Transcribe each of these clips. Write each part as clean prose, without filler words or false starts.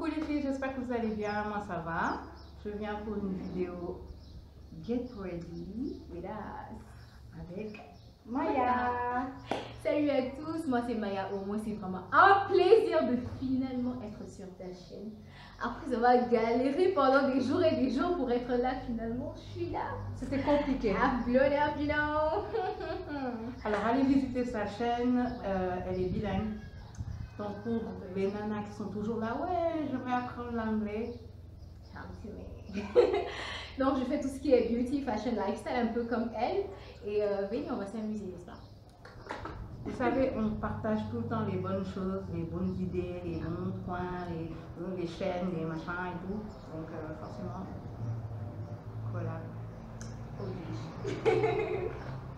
Coucou les filles, j'espère que vous allez bien, moi ça va. Je viens pour une vidéo Get Ready with Us avec Maya. Salut à tous, moi c'est Maya Omo, c'est vraiment un plaisir de finalement être sur ta chaîne. Après avoir galéré pendant des jours et des jours pour être là, finalement je suis là. C'était compliqué. Alors allez visiter sa chaîne, elle est bilingue. Donc pour les nanas qui sont toujours là, ouais, j'aimerais apprendre l'anglais. Donc je fais tout ce qui est beauty, fashion, lifestyle, un peu comme elle. Et venez, on va s'amuser, n'est-ce pas? Vous savez, on partage tout le temps les bonnes choses, les bonnes idées, les bons coins, les chaînes, les machins et tout. Donc forcément, voilà.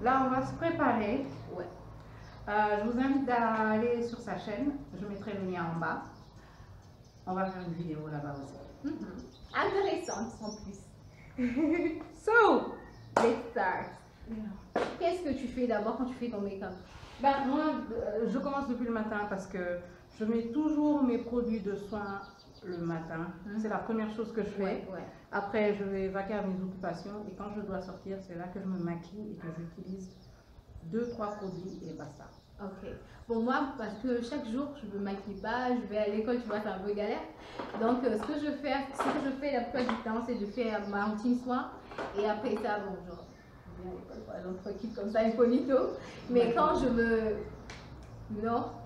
Là, on va se préparer. Ouais. Je vous invite à aller sur sa chaîne. Je mettrai le lien en bas. On va faire une vidéo là-bas aussi. Intéressante en plus. So, Let's start. Qu'est-ce que tu fais d'abord quand tu fais ton make-up? ben, moi, je commence depuis le matin parce que je mets toujours mes produits de soins le matin. C'est la première chose que je fais. Ouais. Après, je vais vaquer à mes occupations et quand je dois sortir, c'est là que je me maquille et que j'utilise 2-3 produits et basta. Ok. Bon, moi, parce que chaque jour, je ne me maquille pas, je vais à l'école, tu vois, c'est un peu galère. Donc, ce que je fais la plupart du temps, c'est de faire ma routine soin. Et après ça, bon, genre, je viens à l'école, par exemple, tranquille comme ça, incognito. Mais quand je veux,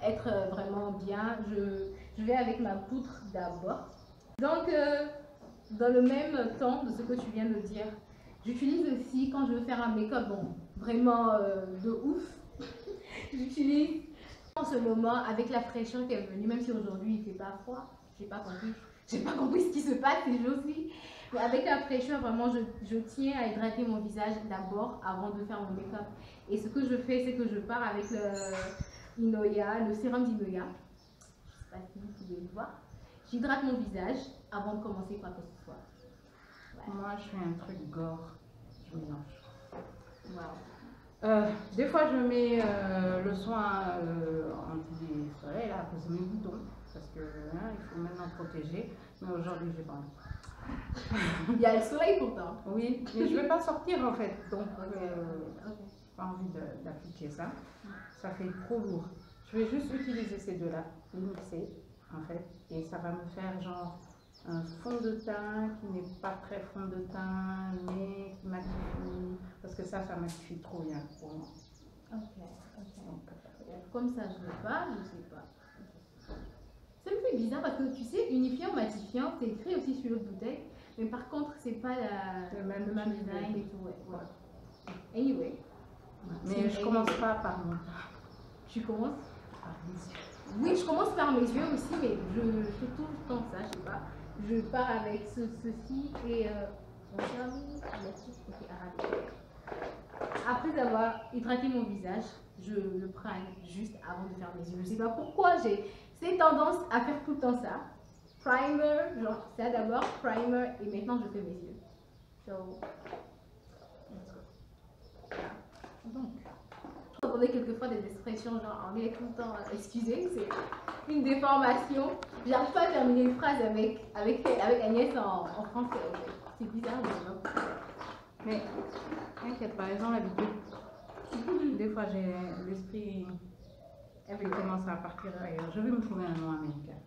être vraiment bien, je vais avec ma poudre d'abord. Donc, dans le même temps de ce que tu viens de dire, j'utilise aussi, quand je veux faire un make-up, bon, vraiment de ouf, j'utilise en ce moment avec la fraîcheur qui est venue, même si aujourd'hui il fait pas froid, j'ai pas compris ce qui se passe ces jours-ci. Mais avec la fraîcheur, vraiment, je tiens à hydrater mon visage d'abord avant de faire mon make-up. Et ce que je fais, c'est que je pars avec le sérum d'Inoya. Je sais pas si vous pouvez le voir. J'hydrate mon visage avant de commencer quoi que ce soit. Ouais. Moi, je fais un truc gore. Je mélange. Wow. Des fois, je mets le soin anti-soleil là, à cause de mes boutons. Parce que il faut maintenant protéger. Mais aujourd'hui, j'ai pas envie. Il y a le soleil pourtant. Oui, mais je vais pas sortir en fait. Donc, Ok. pas envie d'appliquer ça. Ça fait trop lourd. Je vais juste utiliser ces deux-là, les mixer en fait. Et ça va me faire genre un fond de teint qui n'est pas très fond de teint, mais qui maquille. Parce que ça maquille trop bien pour moi. Ok. Comme ça, je ne sais pas. Ça me fait bizarre parce que tu sais, unifiant, matifiant, c'est écrit aussi sur l'autre bouteille. Mais par contre, c'est pas le même design et tout. Ouais. Anyway. Mais je commence pas par mon teint. Tu commences? Par les yeux. Oui, je commence par mes yeux aussi, mais je fais tout le temps ça, je sais pas. Je pars avec ceci et après avoir hydraté mon visage, je le prends juste avant de faire mes yeux. Je sais pas pourquoi j'ai cette tendance à faire tout le temps ça. Primer, genre ça d'abord, primer et maintenant je fais mes yeux. So, donc, vous entendez quelquefois des expressions genre anglais tout le temps, excusez, c'est une déformation. J'arrive pas à terminer une phrase avec Agnès en français. C'est bizarre, Mais t'inquiète pas, ils ont l'habitude. Des fois, j'ai l'esprit qui commence à partir ailleurs. Je vais me trouver un nom américain.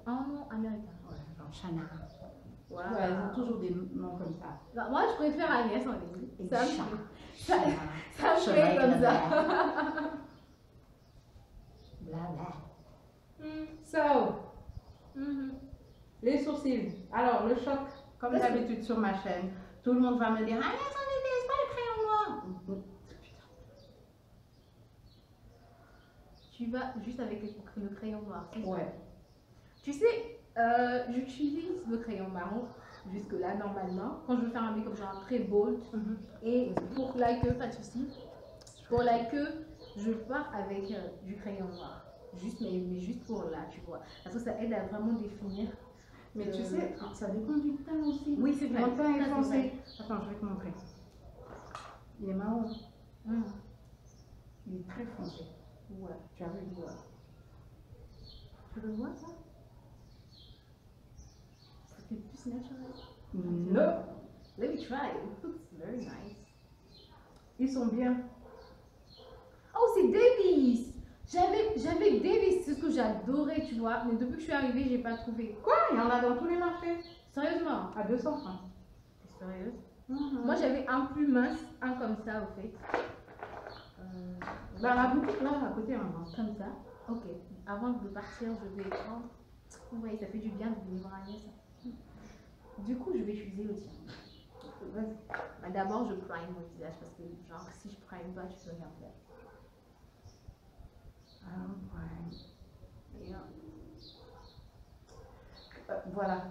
Un nom américain. Ouais, genre Chanel. Wow. Ouais, ils ont toujours des noms comme ça. Bah, moi, je préfère Agnès en début. Ça me Chanel, fait comme ça. Blabla. So, les sourcils. Alors, le choc, comme d'habitude sur ma chaîne, tout le monde va me dire Agnès, on n'utilise pas le crayon noir. Tu vas juste avec le crayon noir. Ouais. Tu sais, j'utilise le crayon marron jusque-là normalement quand je veux faire un make-up genre très bold. Et pour la queue, pas de souci. Pour la queue, je pars avec du crayon noir. Mais juste pour là, tu vois. Parce que ça aide à vraiment définir. Mais tu sais, ça dépend du teint aussi. Oui, c'est vrai. Mon teint est foncé. Attends, je vais te montrer. Il est marron. Il est très foncé. Ouais. Tu as vu? Tu le vois ça? lips naturel? No. Let me try. It looks very nice. Ils sont bien. Oh, c'est Davis! J'avais Davis, c'est ce que j'adorais, tu vois. Mais depuis que je suis arrivée, j'ai pas trouvé. Quoi? Il y en a dans tous les marchés. Sérieusement? À 200 francs. T'es sérieuse? Moi, j'avais un plus mince, un comme ça, au fait. Dans la boutique, là, à côté, on vend. Comme ça. Ok. Avant de partir, je vais prendre. Ouais, ça fait du bien de venir voir Agnès. Du coup, je vais utiliser le tien. Vas-y. Bah, d'abord, je prime mon visage parce que, genre, si je prime pas, tu peux rien faire. Ah, ouais. Et, Voilà.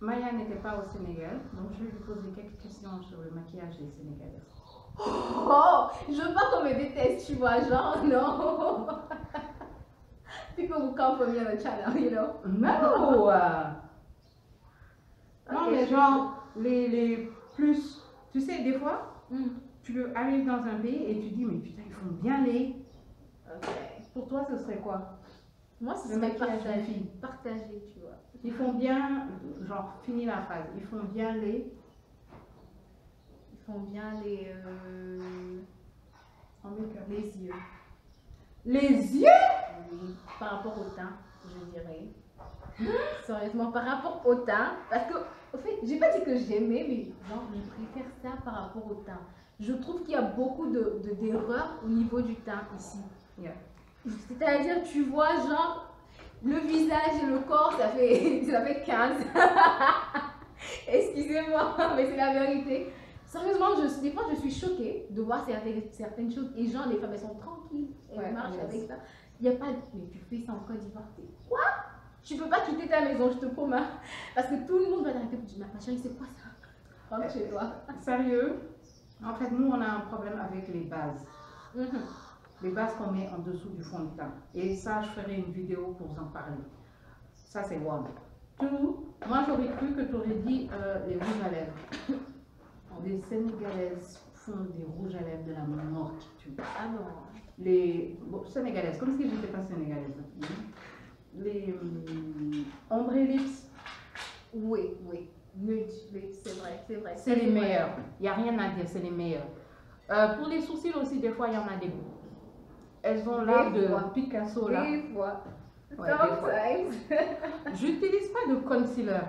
Maya n'était pas au Sénégal, donc je vais lui poser quelques questions sur le maquillage des Sénégalaises. Oh, je veux pas qu'on me déteste, tu vois, genre, non. People will come for me on the channel, you know. No! Non, Ok, mais je- genre, les plus. Tu sais, des fois, Mm. tu arrives dans un pays et tu dis, mais putain, ils font bien les. Ok. Pour toi, ce serait quoi? Moi, ce Le serait maquillage partagé. des filles. Partagé, tu vois. Ils font bien, genre, finis la phrase, ils font bien les. Ils font bien les En make-up. les yeux. Les yeux? Oui, par rapport au teint, je dirais. Sérieusement, par rapport au teint, parce que, au fait, j'ai pas dit que j'aimais, mais genre, je préfère ça par rapport au teint. Je trouve qu'il y a beaucoup d'erreurs au niveau du teint ici. Yeah. C'est-à-dire, tu vois, genre, le visage et le corps, ça fait, ça fait 15. Excusez-moi, mais c'est la vérité. Sérieusement, des fois, je suis choquée de voir certaines choses. Et genre, les femmes, elles sont tranquilles. Elles Ouais, marchent yes. avec ça. Il n'y a pas de... Mais tu fais ça en Côte d'Ivoire, t'es quoi? Tu peux pas quitter ta maison, je te promets. Parce que tout le monde va t'arrêter pour te dire, ma chérie, c'est quoi ça? Rentre chez toi. Sérieux? En fait, nous, on a un problème avec les bases. Mhm. Les bases qu'on met en dessous du fond de teint. Et ça, je ferai une vidéo pour vous en parler. Ça, c'est one. Two, moi, j'aurais cru que tu aurais dit les rouges à lèvres. Les Sénégalaises font des rouges à lèvres de la mort. Ah non. Les Sénégalaises, comme si je n'étais pas sénégalaise. Les ombre lips, Oui, oui. Nude, oui, c'est vrai, c'est vrai. c'est les meilleurs. Il n'y a rien à dire, c'est les meilleurs. Pour les sourcils aussi, des fois, il y en a des bons. Elles ont l'air Des de fois. Picasso là. Des fois. Ouais, des fois. Sometimes. J'utilise pas de concealer.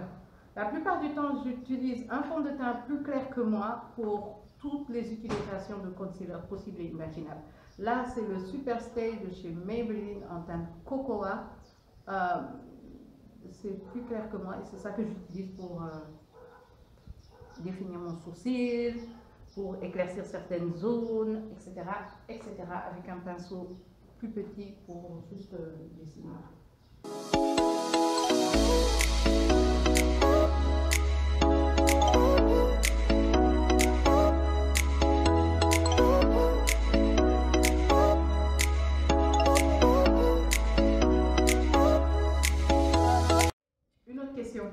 La plupart du temps, j'utilise un fond de teint plus clair que moi pour toutes les utilisations de concealer possibles et imaginables. Là, c'est le Super Stay de chez Maybelline en teint cocoa. C'est plus clair que moi et c'est ça que j'utilise pour définir mon sourcil, pour éclaircir certaines zones, etc., etc., avec un pinceau plus petit pour juste dessiner. Une autre question.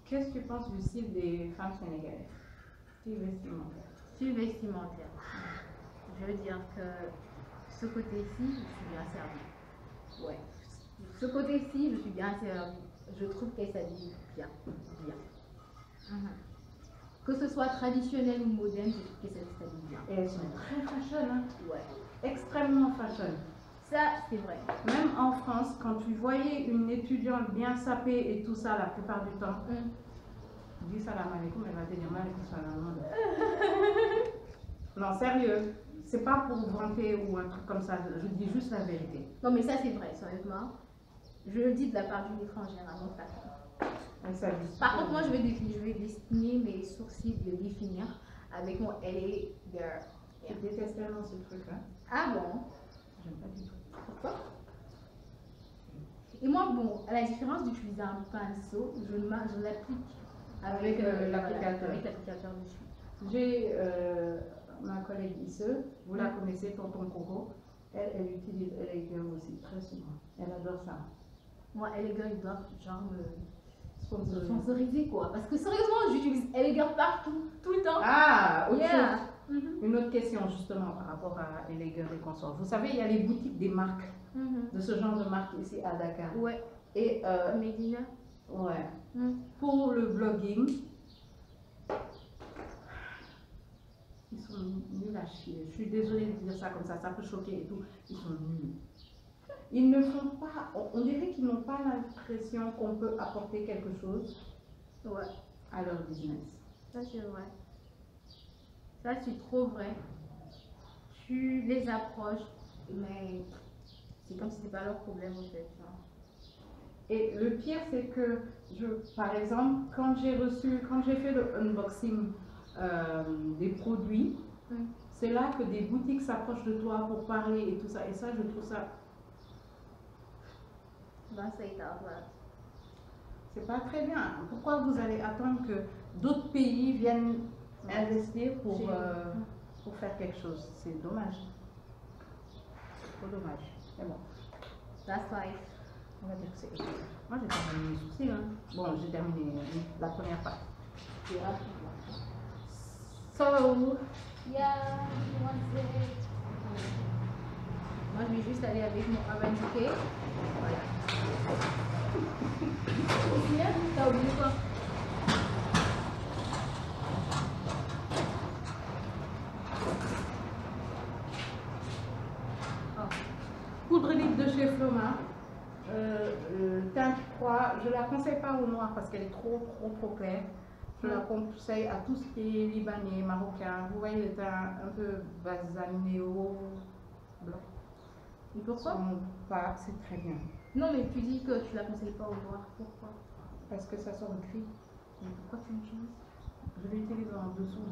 Qu'est-ce que tu penses du style des femmes sénégalaises? Style vestimentaire. Style vestimentaire. Je veux dire que ce côté-ci, je suis bien servie. Ouais. Ce côté-ci, je suis bien servie. Je trouve qu'elle s'habille bien. Bien. Que ce soit traditionnel ou moderne, je trouve qu'elle s'habille bien. Et elles sont très fashion, hein? Ouais. Extrêmement fashion. Ça, c'est vrai. Même en France, quand tu voyais une étudiante bien sapée et tout ça, la plupart du temps, dis salam alaikum, elle va te dire malikum salam. Non, sérieux, c'est pas pour vanter ou un truc comme ça, je dis juste la vérité. Non, mais ça, c'est vrai, sérieusement. Je le dis de la part d'une étrangère à mon patron. Elle s'habille super Par contre, moi, bien. je vais dessiner mes sourcils, de les définir avec mon LA Girl. Je déteste tellement ce truc-là. Ah bon? J'aime pas du tout. Pourquoi? Et moi, bon, à la différence d'utiliser un pinceau, je l'applique Avec, l'applicateur. Avec l'applicateur dessus. J'ai ma collègue Isse, vous la connaissez, Tonton Coco. Elle utilise LA Girl aussi très souvent. Elle adore ça. Moi, LA Girl, ils doivent genre me Sponsorisé. sponsoriser quoi. Parce que sérieusement, j'utilise LA Girl partout, tout le temps. Ah, autre chose. Yeah. Mhm. Une autre question justement par rapport à LA Girl et consorts. Vous savez, il y a les boutiques des marques, de ce genre de marques ici à Dakar. Ouais. Et Medina. ouais, pour le blogging, ils sont nuls à chier. Je suis désolée de dire ça comme ça peut choquer et tout. Ils sont nuls. Ils ne font pas, on dirait qu'ils n'ont pas l'impression qu'on peut apporter quelque chose Ouais. à leur business. Ça, c'est vrai. Ça, c'est trop vrai. Tu les approches, mais c'est comme si c'était pas leur problème en fait. Genre. Et le pire, c'est que, par exemple, quand j'ai fait le unboxing des produits, c'est là que des boutiques s'approchent de toi pour parler et tout ça. Et ça, je trouve ça. C'est pas très bien. Pourquoi vous allez attendre que d'autres pays viennent investir pour faire quelque chose? C'est dommage. C'est trop dommage. Mais bon. That's life. On va dire que c'est OK. Moi, j'ai terminé mes soucis. Hein. Bon, j'ai terminé la première partie. C'est rapide. So, Yeah, one it. Moi, je vais juste aller avec mon Urban Decay. Voilà. T'as oublié quoi? Poudre libre de chez Floma. Teinte 3, je la conseille pas au noir parce qu'elle est trop claire. Je la conseille à tout ce qui est libanais, marocain. Vous voyez le teint un peu basanéo blanc. Et pourquoi? C'est très bien. Non, mais tu dis que tu la conseilles pas au noir. Pourquoi? Parce que ça sort gris. Mais pourquoi tu l'utilises? Je l'utilise en dessous.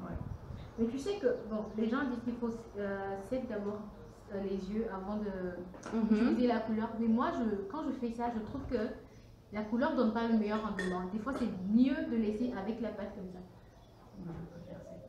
Ouais. Mais tu sais que bon, les gens disent qu'il faut sec d'abord les yeux avant de utiliser la couleur. Mais moi, quand je fais ça, je trouve que la couleur donne pas le meilleur rendement. Des fois, c'est mieux de laisser avec la pâte comme ça. Moi, je préfère sec.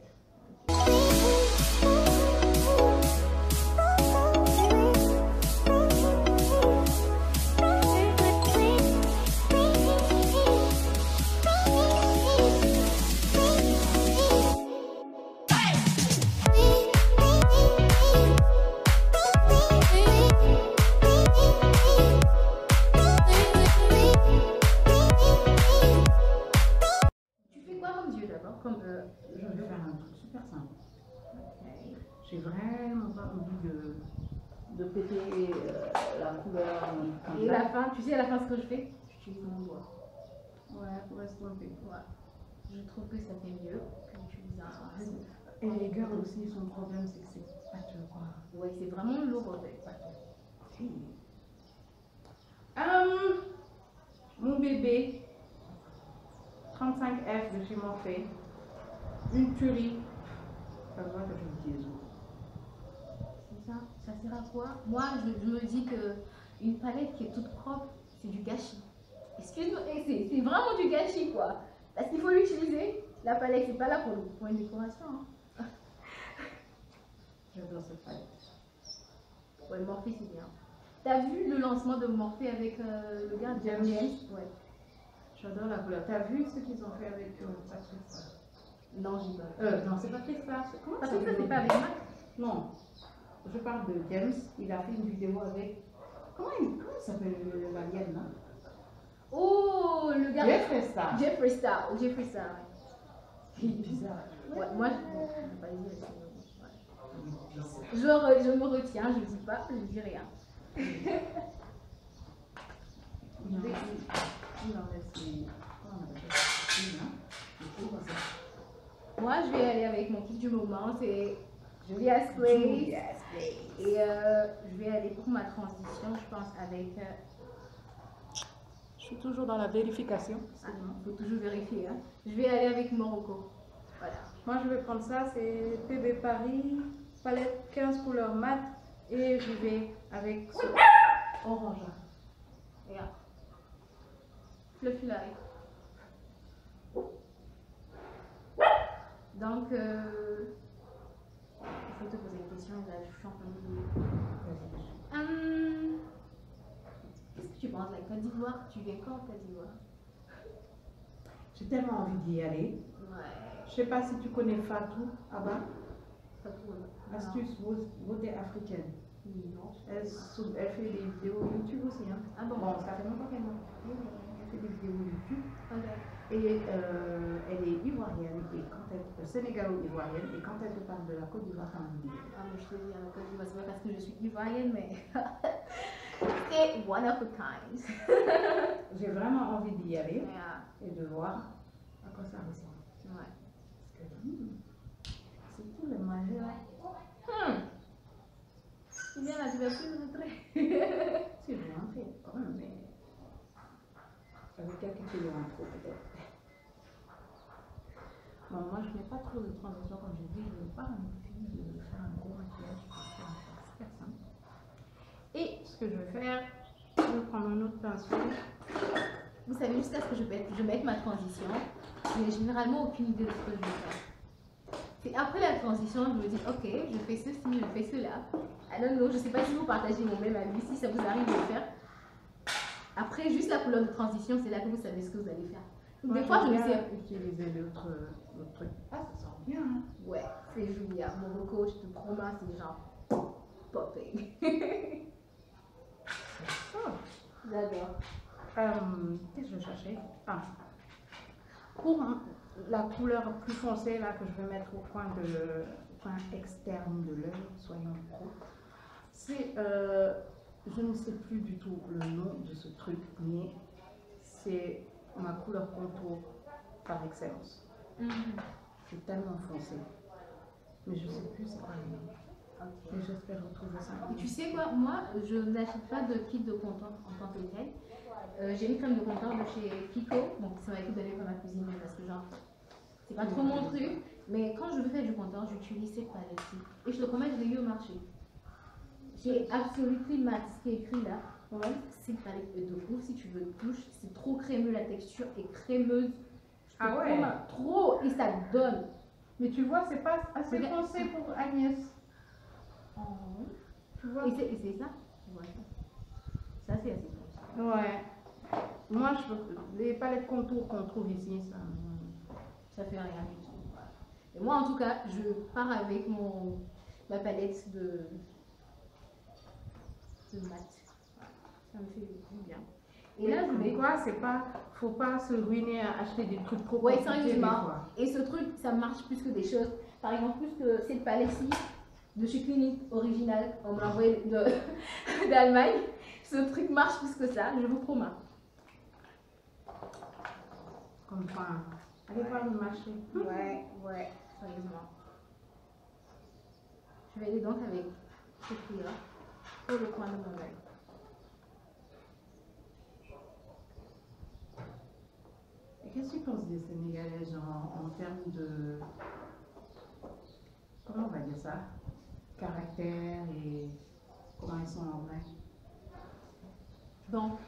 Je vais faire un truc super simple. Okay. J'ai vraiment pas envie de péter la couleur. Et à la fin, tu sais à la fin ce que je fais? J'utilise mon doigt. Ouais, pour estomper. Ouais. Je trouve que ça fait mieux qu'utiliser un pinceau. Et les girls aussi, son problème c'est que c'est pâteux quoi. Ouais, c'est vraiment lourd en fait. Mon bébé 35F de chez Morphée. Une tuerie. Ça va que je dis. C'est ça. Ça sert à quoi? Moi, je me dis que une palette qui est toute propre, c'est du gâchis. Excuse-moi, c'est vraiment du gâchis quoi. Parce qu'il faut l'utiliser. La palette, c'est pas là pour une décoration. Hein. J'adore cette palette. Ouais, Morphée, c'est bien. T'as vu le lancement de Morphée avec le gars James? Ouais. J'adore la couleur. T'as vu ce qu'ils ont fait avec Patrice? Non, j'ai pas. Non, c'est Patrice là. Comment ça c'est pas avec Mac? Non. Je parle de James. Il a fait une vidéo avec. Comment il s'appelle l'alien là? Oh, le gars. Jeffree Star. Jeffree Star. Jeffree Star. Il est bizarre. Ouais, moi, je vais pas dire. Je me retiens, je dis pas, je dis rien. Moi, je vais aller avec mon kiff du moment, c'est Julia's Place. Et je vais aller pour ma transition, je pense, avec. Je suis toujours dans la vérification. Il faut toujours vérifier. Hein. Je vais aller avec Morocco. Voilà. Moi, je vais prendre ça, c'est PB Paris, palette 15 couleurs mat. Et je vais avec ce orange. Regarde. Fluffy Light. Donc, il faut te poser une question. Là, je suis en train de. Qu'est-ce que tu penses, la Côte d'Ivoire? Tu viens quand en Côte d'Ivoire? J'ai tellement envie d'y aller. Ouais. Je sais pas si tu connais Fatou Abba. Fatou Abba. Astuce beauté africaine. Non. Elle fait des vidéos YouTube aussi. Hein. Ah bon? Bon, ça fait longtemps qu'elle m'a parlé, elle fait des vidéos YouTube. Ok. Et elle est ivoirienne, et quand elle, sénégalo-ivoirienne, et quand elle te parle de la Côte d'Ivoire, ça m'a dit. Ah, mais je te dis, la Côte d'Ivoire, c'est pas parce que je suis ivoirienne, mais c'est one of a kind. J'ai vraiment envie d'y aller Yeah. et de voir à quoi ça ressemble. Ouais. Parce que c'est tout le manger là. Tu viens là, tu vas plus me montrer. C'est bien fait, quand même, mais avec quelques kilos en trop peut-être. Bon, moi je mets pas trop de transition comme je dis, je veux pas une fille de faire un gros maquillage pour faire un express. Hein. Et ce que je vais faire, je vais prendre un autre pinceau. Vous savez, jusqu'à ce que je mette ma transition, je n'ai généralement aucune idée de ce que je vais faire. C'est après la transition, je me dis, ok, je fais ceci, je fais cela. I don't know, je ne sais pas si vous partagez mon même avis, si ça vous arrive de le faire. Après, juste la couleur de transition, c'est là que vous savez ce que vous allez faire. Donc, des fois, je me dis, utiliser l'autre truc. Ah, ça sent bien. Hein. Ouais, c'est Julia, mon coach, je te promets, c'est genre popping. Oh. J'adore. Qu'est-ce que je cherchais? Ah. Pour la couleur plus foncée là que je vais mettre au coin externe de l'œil, soyons pro, c'est, je ne sais plus du tout le nom de ce truc, mais c'est ma couleur contour par excellence. C'est tellement foncé, mais je ne sais plus c'est quoi le nom. Okay. Mais j'espère retrouver ça. Et tu sais quoi, moi, je n'achète pas de kit de contour en tant que tel. J'ai une crème de contour de chez Kiko, donc ça m'a été donné par ma cousine parce que genre, c'est pas trop mon truc. Mais quand je veux faire du contour, j'utilise cette palette-ci. Et je te promets, je l'ai eu au marché. J'ai absolument mat, ce qui est écrit là. Ouais. Cette palette est de ouf si tu veux une touche. C'est trop crémeux, la texture est crémeuse. Ah ouais? Trop, et ça donne. Mais tu vois, c'est pas assez foncé pour Agnès. Oh. Tu vois? Et c'est ça? Ouais. Ça, c'est assez foncé. Ouais. Moi, les palettes contours qu'on trouve ici, ça fait rien du tout. Et moi, en tout cas, je pars avec ma palette de mat. Ça me fait du bien. Et là, je mets quoi? C'est pas, faut pas se ruiner à acheter des trucs trop ouais, sérieusement. Et ce truc, ça marche plus que des choses. Par exemple, plus que cette palette-ci de chez Clinique original, on m'a envoyé d'Allemagne. Ce truc marche plus que ça, je vous promets. Comme ça. Allez voir le marché. Ouais, sérieusement. Je vais aller donc avec ce prix-là pour le coin de mon œil. Et qu'est-ce que tu penses des Sénégalais, genre, en termes de. Comment on va dire ça? Caractère et comment ils sont en vrai? Donc,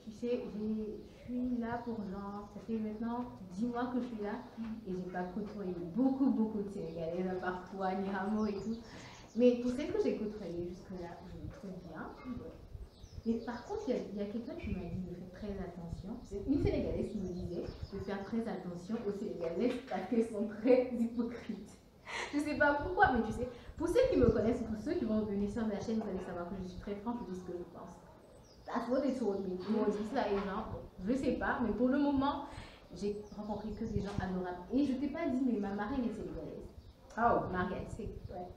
tu sais, je suis là pour genre, ça fait maintenant 10 mois que je suis là et j'ai pas côtoyé beaucoup de Sénégalais, à part toi, Niramo et tout. Mais pour celles que j'ai côtoyées jusque-là, je les trouve bien. Mais par contre, il y a quelqu'un qui m'a dit de faire très attention. C'est une Sénégalaise qui me disait de faire très attention aux Sénégalaises parce qu'elles sont très hypocrites. Je sais pas pourquoi, mais tu sais, pour ceux qui me connaissent et pour ceux qui vont venir sur ma chaîne, vous allez savoir que je suis très franche, je dis ce que je pense. That's what they told me. Ils m'ont dit ça et genre, je sais pas, mais pour le moment, j'ai rencontré que des gens adorables. Et je t'ai pas dit, mais ma marraine est sénégalaise. Oh, Margaret, c'est ouais.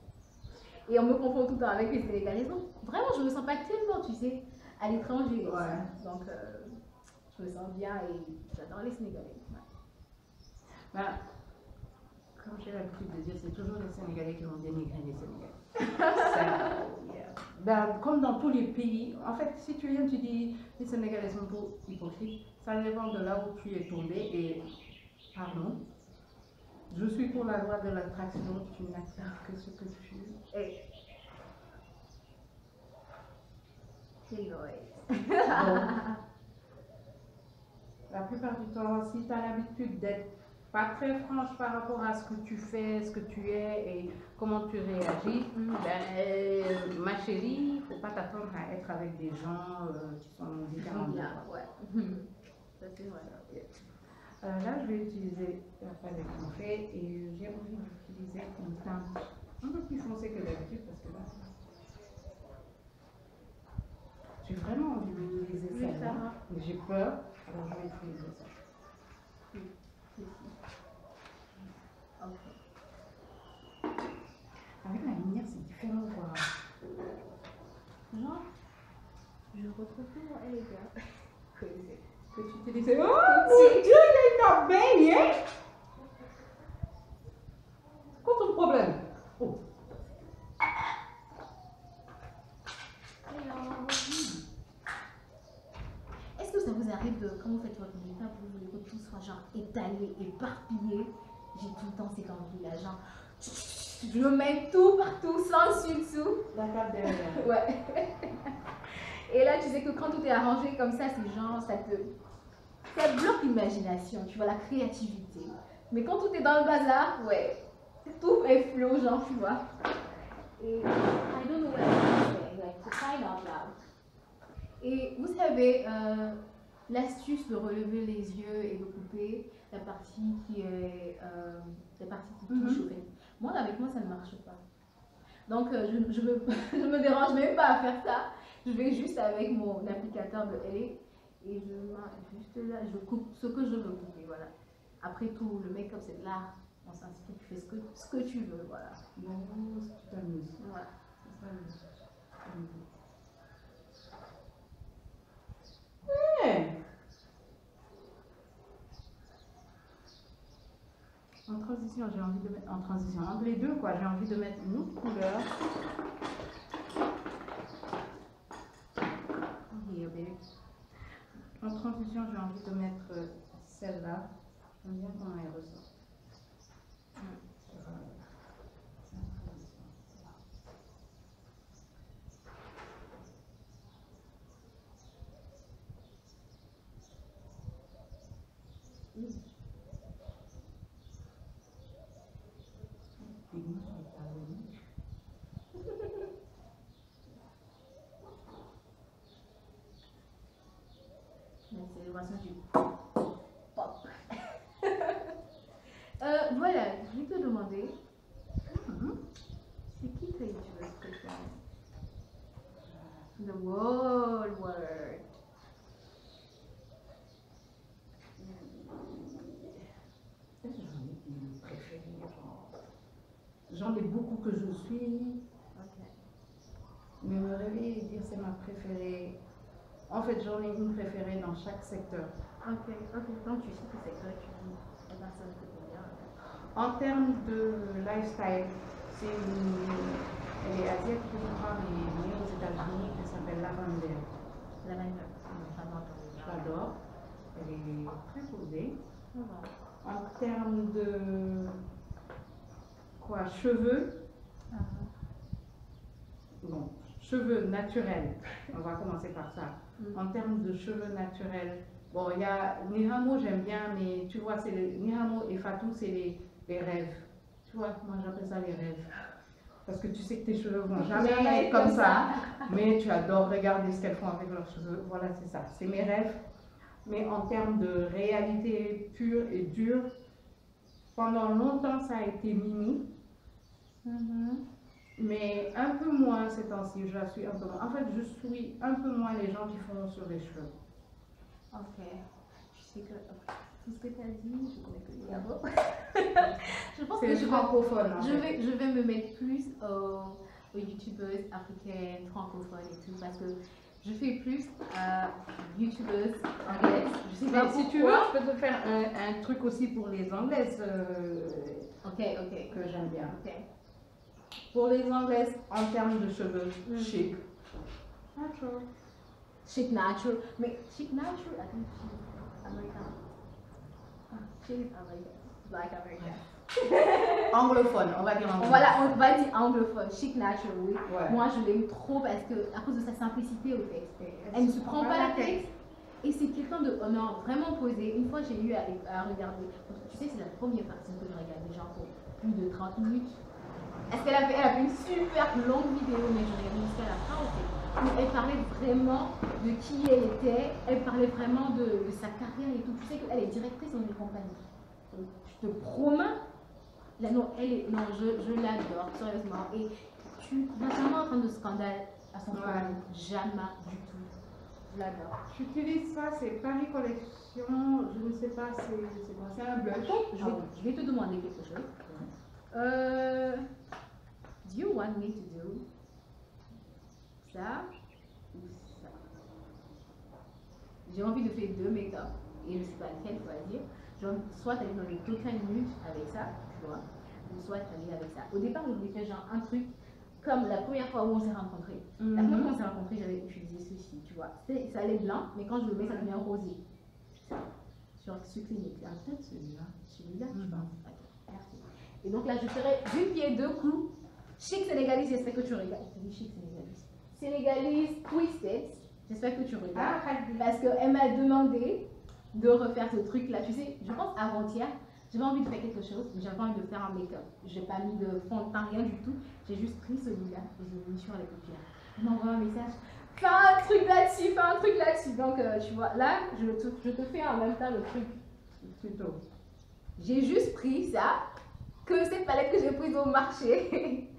Et on me confond tout le temps avec les Sénégalaises. Donc vraiment, je me sens pas tellement, tu sais, à l'étranger. Ouais. Donc, je me sens bien et j'adore les Sénégalais. Ouais. Ben, comme j'ai l'habitude de dire, c'est toujours les Sénégalais qui vont dénigrer les Sénégalais. Ben, comme dans tous les pays, en fait, si tu viens, tu dis les Sénégalais sont trop hypocrites, ça dépend de là où tu es tombé et, pardon, je suis pour la loi de l'attraction, tu n'attires que ce que tu es. La plupart du temps, si tu as l'habitude d'être pas très franche par rapport à ce que tu fais, ce que tu es et comment tu réagis, ben, ma chérie, il ne faut pas t'attendre à être avec des gens qui sont différents de toi. Ouais. Ça c'est vrai. Là, je vais utiliser la palette qu'on fait et j'ai envie d'utiliser une teinte un peu plus foncée que d'habitude parce que là, j'ai vraiment envie d'utiliser celle-là. Et j'ai peur, alors je vais utiliser ça. Ok. Avec la lumière, c'est différent quoi. Genre, je retrouve toujours elle les gars. Que tu utilises. Oh mon Dieu, il est une abeille, hein? C'est quoi ton problème? Oh. Est-ce que ça vous arrive de, quand vous faites votre make-up, vous voulez que tout soit genre étalé, éparpillé? J'ai tout le temps cette envie-là, genre, je mets tout partout, sans dessus-dessous. La table derrière. Ouais. Et là, tu sais que quand tout est arrangé comme ça, c'est genre, ça bloque l'imagination, tu vois, la créativité. Mais quand tout est dans le bazar, ouais, tout est flou, genre, tu vois. Et I don't know what I'm saying, like, to find out loud. Et vous savez, l'astuce de relever les yeux et de couper la partie qui est, la partie qui touche au fait. Moi, avec moi, ça ne marche pas. Donc, je me dérange même pas à faire ça. Je vais juste avec mon applicateur de LA et je mets juste là, je coupe ce que je veux couper, voilà. Après tout, le make-up c'est de l'art, on s'inspire, tu fais ce que tu veux, voilà. Non, tu t'amuses. Voilà. C'est ça. Ouais. En transition, j'ai envie de mettre, en transition, entre les deux quoi, j'ai envie de mettre une autre couleur. Here, baby. En transition, j'ai envie de mettre celle-là. J'aime bien comment elle ressort. C'est l'élévation du pop. Voilà, je vais te demander, c'est qui ta youtubeuse préférée? The whole world. J'en ai beaucoup que je suis, Ok. mais me réveiller et dire c'est ma préférée. En fait, j'en ai une préférée dans chaque secteur. Ok. Donc tu sais que c'est toi, tu dis la personne que tu aimes bien. En termes de lifestyle, elle est asiatique, je crois, mais née aux États-Unis, elle s'appelle Lavender. La manière, vraiment entendu. Je l'adore. Elle est très posée. Oh, En termes de cheveux, bon, cheveux naturels, on va commencer par ça. En termes de cheveux naturels, bon, il y a Nihamo, j'aime bien, mais tu vois, Nihamo et Fatou, c'est les rêves. Tu vois, moi j'appelle ça les rêves. Parce que tu sais que tes cheveux vont jamais être comme ça, mais tu adores regarder ce qu'elles font avec leurs cheveux. Voilà, c'est ça, c'est mes rêves. Mais en termes de réalité pure et dure, pendant longtemps ça a été Mimi. Mais un peu moins ces temps-ci, je la suis un peu moins. En fait, je suis un peu moins les gens qui font sur les cheveux. Ok. Tu sais que tout ce que tu as dit, je connais que les Gabos. Je pense que C'est francophone. je vais me mettre plus aux youtubeuses africaines, francophones et tout, parce que je fais plus youtubeuses anglaises. Je sais pas si tu veux, je peux te faire un truc aussi pour les anglaises ok. que j'aime bien. Ok. Pour les anglaises, en termes de cheveux, chic. Natural. Chic natural. Mais chic natural, I think she's American. She's American. Black American. Anglophone, on va dire anglophone. Voilà, on va dire anglophone. Chic natural, oui. Ouais. Moi, je l'aime trop parce que, à cause de sa simplicité au texte. Elle ne se prend pas la tête. Et c'est quelqu'un de vraiment posé. Une fois, j'ai eu à regarder. Tu sais, c'est la première partie que j'ai regardée, genre pour plus de 30 minutes. Est-ce qu'elle a fait une super longue vidéo, mais je l'ai réussi à la fin, ok. Où elle parlait vraiment de qui elle était, elle parlait vraiment de sa carrière et tout. Tu sais qu'elle est directrice dans une compagnie. Donc, je te promets, là, non, je l'adore, sérieusement. Et tu vas jamais entendre de scandale à son famille. Jamais du tout. Je l'adore. J'utilise ça, c'est Paris Collection, je ne sais pas c'est quoi, c'est un blush. Je vais te demander quelque chose. Do you want me to do ça ou ça? J'ai envie de faire deux make-up et je ne sais pas lequel choisir. Genre, soit aller dans le total nude avec ça, tu vois, ou soit aller avec ça. Au départ, je voulais faire genre un truc comme la première fois où on s'est rencontrés. La première fois où on s'est rencontrés, j'avais utilisé ceci, tu vois. Ça allait blanc, mais quand je le mets, ça devient rosé. Ça. Sur ce clinique là. Peut-être celui-là. Celui-là, je pense. Ok, merci. Et donc là, je ferai d'une pierre deux coups. Chic sénégalais, j'espère que tu regardes. Je dis chic sénégalais. Sénégalais twisted, j'espère que tu regardes. Parce qu'elle m'a demandé de refaire ce truc là. Tu sais, je pense avant-hier, j'avais envie de faire quelque chose, mais j'avais envie de faire un make-up. Je n'ai pas mis de fond de teint, rien du tout. J'ai juste pris celui-là et je l'ai mis sur les paupières. Je m'envoie un message. Fais un truc là-dessus, fais un truc là-dessus. Donc, tu vois, là, je te fais en même temps le truc. Plutôt. J'ai juste pris ça, que cette palette que j'ai prise au marché.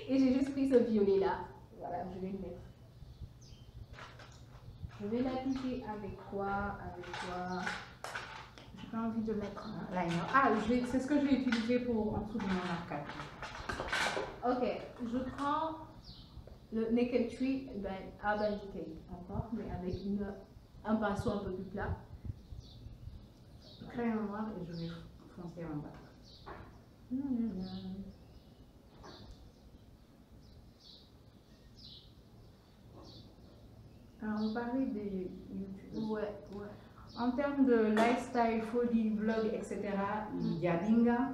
Et j'ai juste pris ce violet là. Voilà, je vais le mettre. Je vais l'appliquer avec quoi? Avec quoi? J'ai pas envie de mettre un liner. Ah, c'est ce que je vais utiliser pour en dessous de mon arcade. Ok, je prends le Naked Tree Urban Decay encore, mais avec un pinceau un peu plus plat. Crayon noir et je vais foncer en bas. Alors, on parlait des YouTube. Ouais. En termes de lifestyle, folie, vlog, etc., il y a Dinga.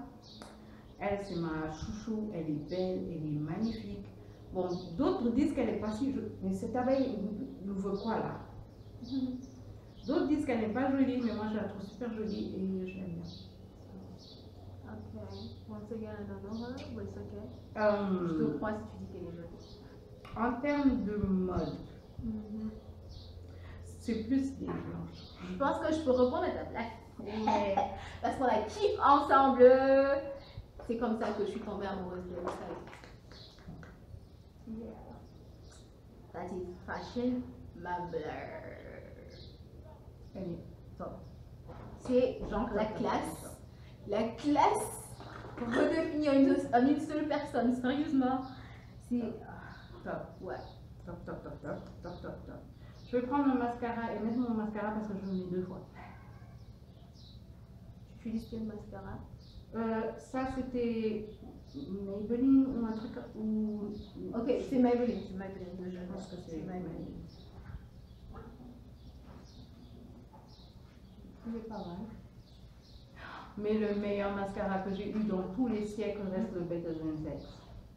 Elle, c'est ma chouchou, elle est belle, elle est magnifique. Bon, d'autres disent qu'elle est pas si jolie. Mais cette abeille nous veut quoi là? D'autres disent qu'elle n'est pas jolie, mais moi je la trouve super jolie et je l'aime bien. Ok. Once again, I don't know her, but it's okay. Je te crois si tu dis qu'elle est jolie. En termes de mode, c'est plus des blanches. Je pense que je peux répondre à ta place. Parce qu'on la kiffe ensemble. C'est comme ça que je suis tombée amoureuse de elle. Yeah. That is fashion, ma blur. Elle est top. C'est genre la classe. La classe redéfinie en une seule personne. Sérieusement. C'est top. Ouais. Top. Je vais prendre mon mascara et mettre mon mascara parce que je le mets 2 fois. Tu utilises quel mascara? Ça c'était Maybelline ou un truc ou... Ok, c'est Maybelline. Je pense que c'est Maybelline. Il est pas mal. Mais le meilleur mascara que j'ai eu dans tous les siècles reste le Better Than Sex.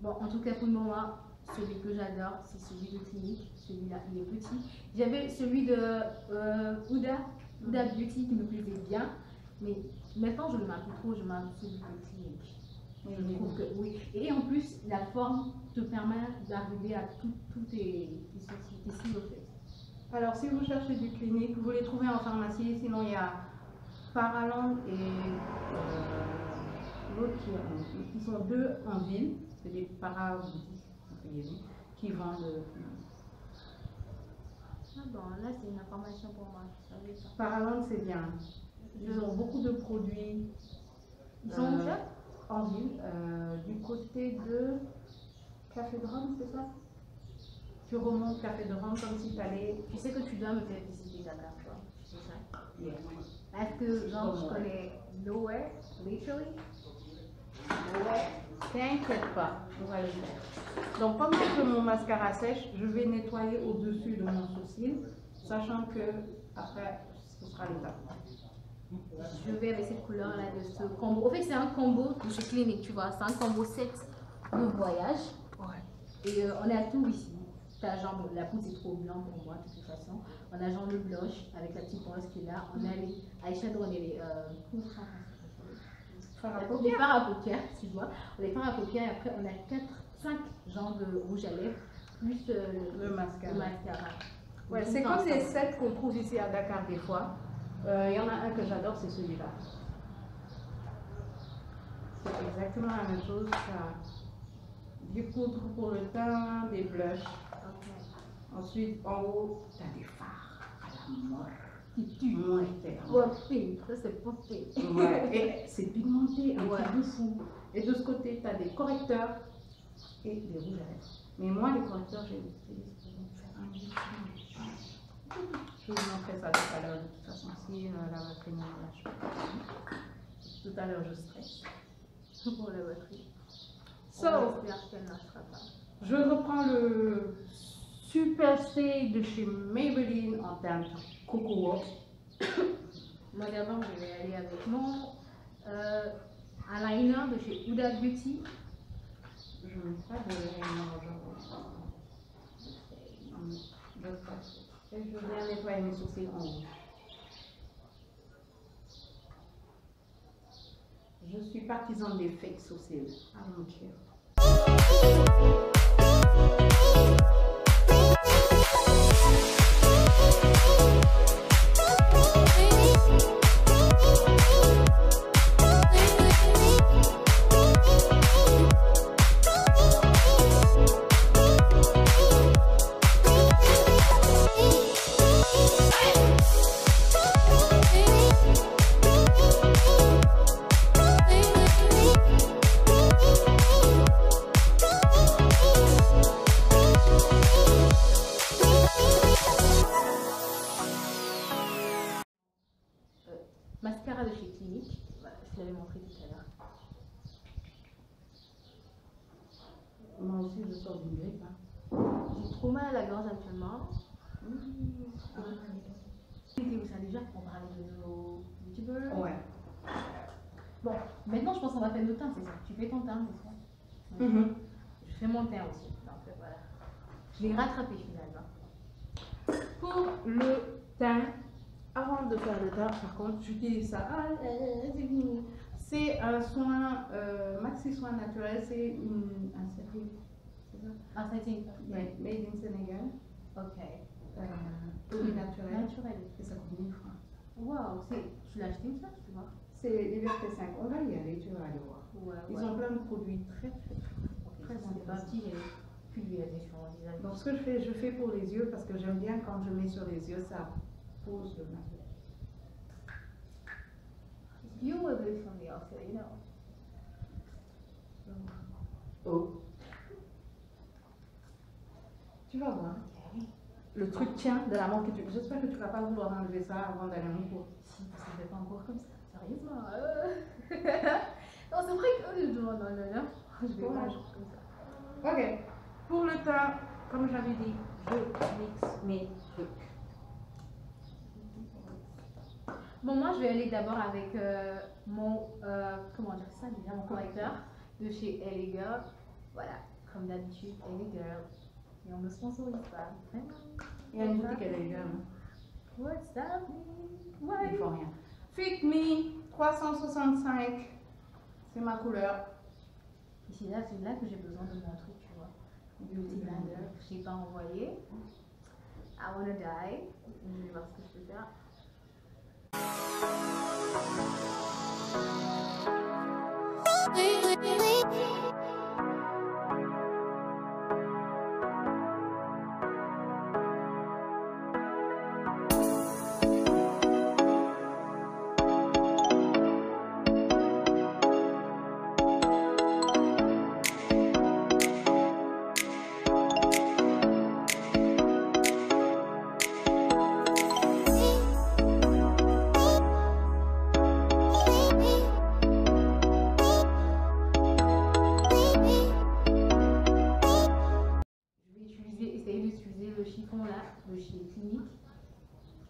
Bon, en tout cas pour le moment, celui que j'adore, c'est celui de Clinique. Celui-là, il est petit. J'avais celui de Huda Beauty qui me plaisait bien. Mais maintenant, je le mets plus trop, je mets celui de Clinique. Je trouve que oui. Et en plus, la forme te permet d'arriver à tous tes cils au fait. Alors, si vous cherchez du Clinique, vous les trouvez en pharmacie. Sinon, il y a Paraland et l'autre qui sont 2 en ville. C'est des paraboutiques qui vendent. Ah bon, là c'est une information pour moi, je savais pas. Paraland, c'est bien. Ils ont beaucoup de produits. Ils sont où ça? En ville, du côté de Café de Rome, c'est ça? Tu remontes Café de Rome comme si tu allais. Tu sais que tu dois me faire visiter Dakar, toi. Tu sais ça? Yeah. Est-ce que genre je connais nowhere, literally? Nowhere. T'inquiète pas, on va le faire. Donc pendant que mon mascara sèche, je vais nettoyer au-dessus de mon sourcil, sachant que après, ce sera l'étape. Je vais avec cette couleur là de ce combo. En fait, c'est un combo de chez Clinique, tu vois. C'est un combo set de voyage. Ouais. Et on a tout ici. T'as genre, la poudre c'est trop blanc pour moi de toute façon. On a genre le blush avec la petite rose qui est là. On a les eyeshadow, on a les fards à paupières, excuse-moi. On a les fards à paupières et après on a 5 genres de rouge à lèvres plus le mascara. Ouais, tout c'est comme ensemble. les sets qu'on trouve ici à Dakar des fois. Il y en a un que j'adore, c'est celui-là. C'est exactement la même chose. Du poudre pour le teint, des blushs. Okay. Ensuite, en haut, tu as des fards. mort. Qui tue. Mortel. Popping, ça c'est popping. Ouais, et c'est pigmenté, un Ouais. truc de fou. Et de ce côté, tu as des correcteurs et des rouges à lèvres. Mais moi, les correcteurs, je les utilise pour faire un lifting. Je vous montrerai ça tout à l'heure, de toute façon, si la batterie ne lâche pas. Tout à l'heure, je stresse. Pour la batterie. So, On espère qu'elle ne lâchera pas. je reprends le Super Stay de chez Maybelline en teinte Coco Walk. Moi d'abord, je vais aller avec mon eyeliner de chez Huda Beauty. Je n'ai pas de liner aujourd'hui. Et je viens nettoyer mes sourcils en rouge. Je suis partisan des fake sourcils. I don't care. Mascara de chez Clinique. Voilà, je te l'avais montré tout à l'heure. Moi aussi, je sors d'une grippe. J'ai trop mal à la gorge actuellement. Vous savez déjà qu'on parlait de nos youtubeurs. Ouais. Bon, maintenant je pense qu'on va faire nos teintes, c'est ça. Tu fais ton teint, c'est ça. Mhm. Je fais mon teint aussi. Donc voilà. Je l'ai rattrapé finalement. Pour le teint, avant de faire le teint, par contre, j'utilise ça. C'est fini. C'est un soin, Maxi Soin Naturel, c'est un sérieux. C'est ça? Ah, ça a été. Ouais, made in Sénégal. Ok. Produit naturel. Naturel. Et ça coûte 1000 francs. Waouh, tu l'as acheté où ça, tu vois? C'est Liberté 5. On va y aller, tu vas aller voir. Ouais, Ils ont plein de produits très très Ok, très c'est pas intéressants. petit, j'ai pulvérisé sur mon visage. Donc ce que je fais pour les yeux parce que j'aime bien quand je mets sur les yeux, ça pose le naturel. You will live from the outside, you know. Oh. Tu vas voir. Le truc tient de la main que tu. J'espère que tu vas pas vouloir enlever ça avant d'aller en cours. Si, parce que je vais pas encore comme ça, sérieusement. Non, c'est vrai que. Non, non, non, non. Je vais pas encore comme ça. Ok. Pour le teint, comme j'avais dit, je mixe mes trucs. Bon, moi, je vais aller d'abord avec mon. Comment dire ça déjà? Mon correcteur de chez LA Girl. Voilà, comme d'habitude, LA Girl. Et on me sponsorise pas. Vraiment. Il y a une boutique à l'égard. What's that? Il Ouais. faut rien. Fit Me 365. C'est ma couleur. Ici, là, c'est là que j'ai besoin de mon truc, tu vois. Beauty blender que je n'ai pas envoyé. I wanna die. Je vais voir ce que je peux faire. Essayer d'utiliser le chiffon là de chez Clinique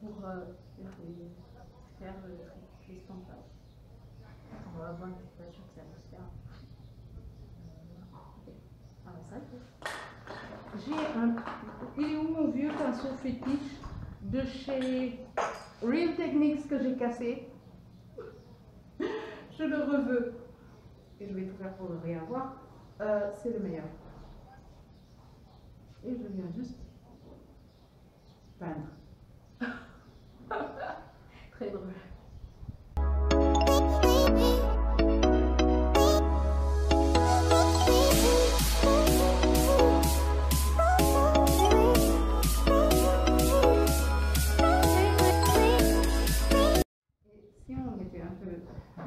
pour faire le truc d'estampage. On va voir, je suis pas sûre que ça va se faire. Ah, ça J'ai un. Il est où mon vieux pinceau fétiche de chez Real Techniques que j'ai cassé? Je le reveux. Et je vais tout faire pour le réavoir. C'est le meilleur. Et je viens juste peindre. très drôle.